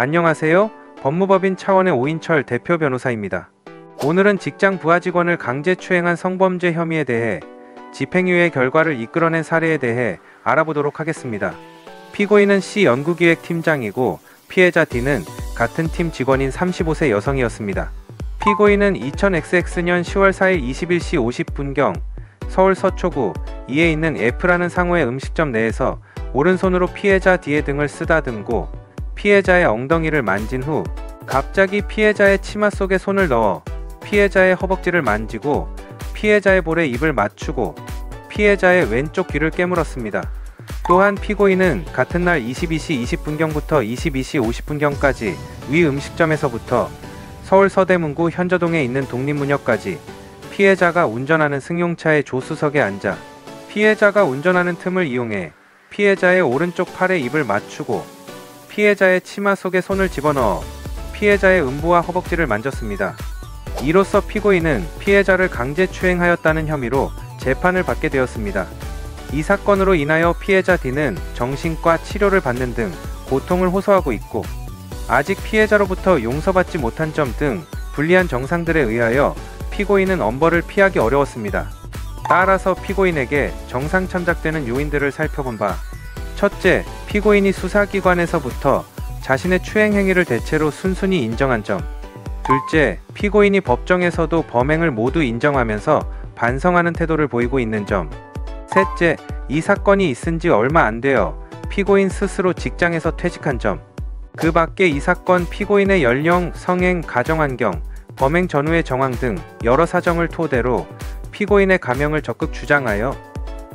안녕하세요. 법무법인 차원의 오인철 대표 변호사입니다. 오늘은 직장 부하 직원을 강제추행한 성범죄 혐의에 대해 집행유예 결과를 이끌어낸 사례에 대해 알아보도록 하겠습니다. 피고인은 C 연구기획팀장이고 피해자 D는 같은 팀 직원인 35세 여성이었습니다. 피고인은 2000XX 년 10월 4일 21시 50분경 서울 서초구 이에 있는 F라는 상호의 음식점 내에서 오른손으로 피해자 D의 등을 쓰다듬고 피해자의 엉덩이를 만진 후 갑자기 피해자의 치마 속에 손을 넣어 피해자의 허벅지를 만지고 피해자의 볼에 입을 맞추고 피해자의 왼쪽 귀를 깨물었습니다. 또한 피고인은 같은 날 22시 20분경부터 22시 50분경까지 위 음식점에서부터 서울 서대문구 현저동에 있는 독립문역까지 피해자가 운전하는 승용차의 조수석에 앉아 피해자가 운전하는 틈을 이용해 피해자의 오른쪽 팔에 입을 맞추고 피해자의 치마 속에 손을 집어넣어 피해자의 음부와 허벅지를 만졌습니다. 이로써 피고인은 피해자를 강제추행하였다는 혐의로 재판을 받게 되었습니다. 이 사건으로 인하여 피해자 D는 정신과 치료를 받는 등 고통을 호소하고 있고 아직 피해자로부터 용서받지 못한 점 등 불리한 정황들에 의하여 피고인은 엄벌을 피하기 어려웠습니다. 따라서 피고인에게 정상 참작되는 요인들을 살펴본 바 첫째, 피고인이 수사기관에서부터 자신의 추행 행위를 대체로 순순히 인정한 점. 둘째, 피고인이 법정에서도 범행을 모두 인정하면서 반성하는 태도를 보이고 있는 점. 셋째, 이 사건이 있은 지 얼마 안 되어 피고인 스스로 직장에서 퇴직한 점. 그 밖에 이 사건 피고인의 연령, 성행, 가정환경, 범행 전후의 정황 등 여러 사정을 토대로 피고인의 감형을 적극 주장하여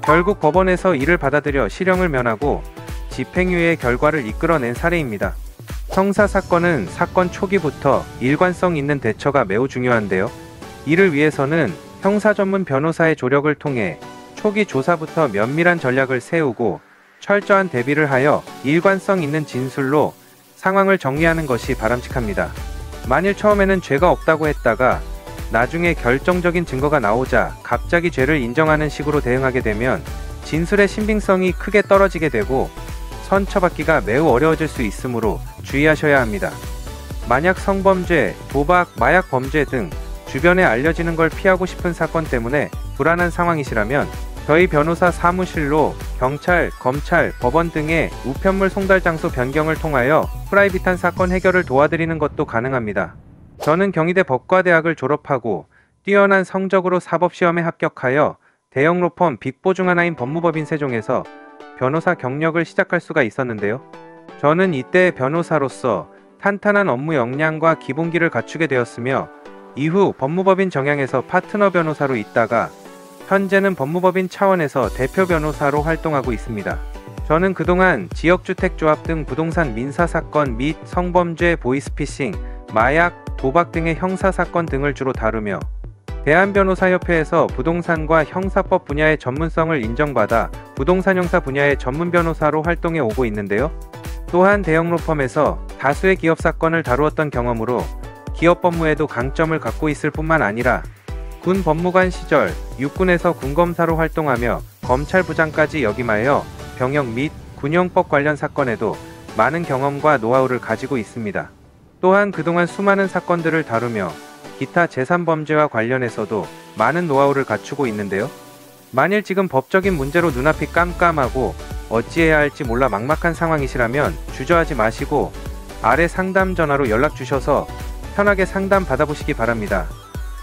결국 법원에서 이를 받아들여 실형을 면하고 집행유예 결과를 이끌어낸 사례입니다. 형사사건은 사건 초기부터 일관성 있는 대처가 매우 중요한데요. 이를 위해서는 형사 전문 변호사의 조력을 통해 초기 조사부터 면밀한 전략을 세우고 철저한 대비를 하여 일관성 있는 진술로 상황을 정리하는 것이 바람직합니다. 만일 처음에는 죄가 없다고 했다가 나중에 결정적인 증거가 나오자 갑자기 죄를 인정하는 식으로 대응하게 되면 진술의 신빙성이 크게 떨어지게 되고 선처받기가 매우 어려워질 수 있으므로 주의하셔야 합니다. 만약 성범죄, 도박, 마약 범죄 등 주변에 알려지는 걸 피하고 싶은 사건 때문에 불안한 상황이시라면 저희 변호사 사무실로 경찰, 검찰, 법원 등의 우편물 송달 장소 변경을 통하여 프라이빗한 사건 해결을 도와드리는 것도 가능합니다. 저는 경희대 법과대학을 졸업하고 뛰어난 성적으로 사법시험에 합격하여 대형 로펌 빅4 중 하나인 법무법인 세종에서 변호사 경력을 시작할 수가 있었는데요. 저는 이때 변호사로서 탄탄한 업무 역량과 기본기를 갖추게 되었으며 이후 법무법인 정양에서 파트너 변호사로 있다가 현재는 법무법인 차원에서 대표 변호사로 활동하고 있습니다. 저는 그동안 지역주택조합 등 부동산 민사사건 및 성범죄, 보이스피싱, 마약, 도박 등의 형사사건 등을 주로 다루며 대한변호사협회에서 부동산과 형사법 분야의 전문성을 인정받아 부동산 형사 분야의 전문 변호사로 활동해 오고 있는데요. 또한 대형 로펌에서 다수의 기업 사건을 다루었던 경험으로 기업 법무에도 강점을 갖고 있을 뿐만 아니라 군 법무관 시절 육군에서 군검사로 활동하며 검찰부장까지 역임하여 병역 및 군용법 관련 사건에도 많은 경험과 노하우를 가지고 있습니다. 또한 그동안 수많은 사건들을 다루며 기타 제3범죄와 관련해서도 많은 노하우를 갖추고 있는데요. 만일 지금 법적인 문제로 눈앞이 깜깜하고 어찌해야 할지 몰라 막막한 상황이시라면 주저하지 마시고 아래 상담 전화로 연락 주셔서 편하게 상담 받아보시기 바랍니다.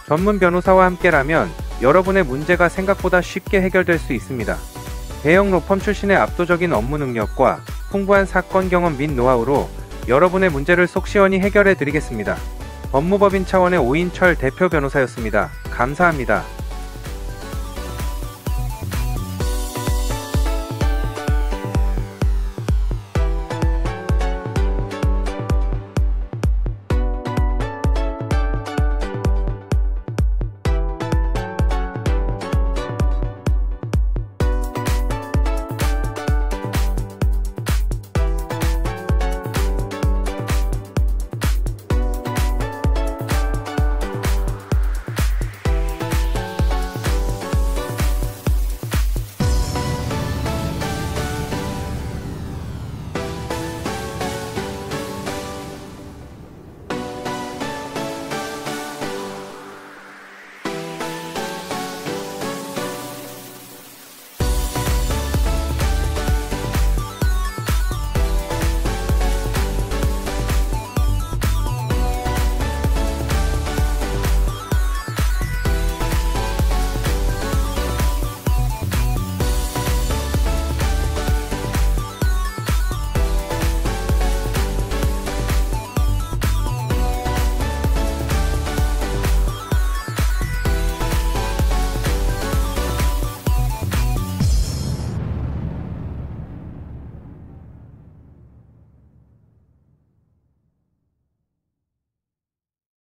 전문 변호사와 함께라면 여러분의 문제가 생각보다 쉽게 해결될 수 있습니다. 대형 로펌 출신의 압도적인 업무 능력과 풍부한 사건 경험 및 노하우로 여러분의 문제를 속 시원히 해결해 드리겠습니다. 법무법인 차원의 오인철 대표 변호사였습니다. 감사합니다.